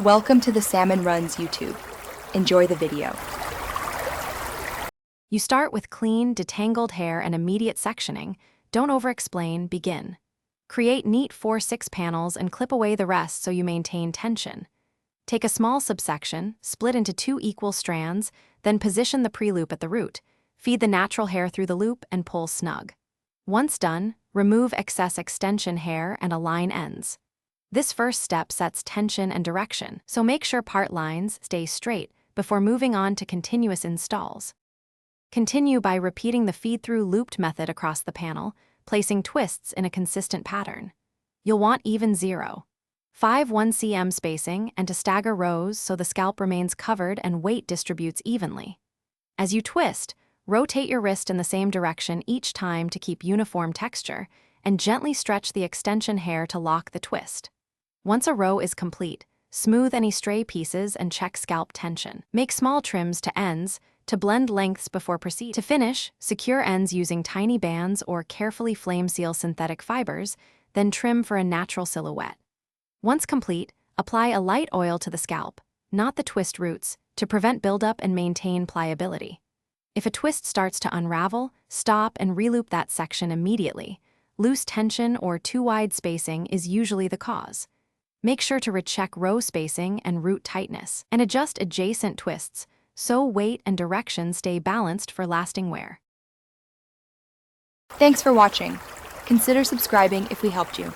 Welcome to the Salmon Runs YouTube. Enjoy the video. You start with clean, detangled hair and immediate sectioning. Don't over-explain, begin. Create neat 4/6 panels and clip away the rest so you maintain tension. Take a small subsection, split into 2 equal strands, then position the pre-loop at the root. Feed the natural hair through the loop and pull snug. Once done, remove excess extension hair and align ends. This first step sets tension and direction, so make sure part lines stay straight before moving on to continuous installs. Continue by repeating the feed-through looped method across the panel, placing twists in a consistent pattern. You'll want even 0.5 1 cm spacing and to stagger rows so the scalp remains covered and weight distributes evenly. As you twist, rotate your wrist in the same direction each time to keep uniform texture, and gently stretch the extension hair to lock the twist. Once a row is complete, smooth any stray pieces and check scalp tension. Make small trims to ends to blend lengths before proceeding. To finish, secure ends using tiny bands or carefully flame seal synthetic fibers, then trim for a natural silhouette. Once complete, apply a light oil to the scalp, not the twist roots, to prevent buildup and maintain pliability. If a twist starts to unravel, stop and reloop that section immediately. Loose tension or too wide spacing is usually the cause. Make sure to recheck row spacing and root tightness, and adjust adjacent twists so weight and direction stay balanced for lasting wear. Thanks for watching. Consider subscribing if we helped you.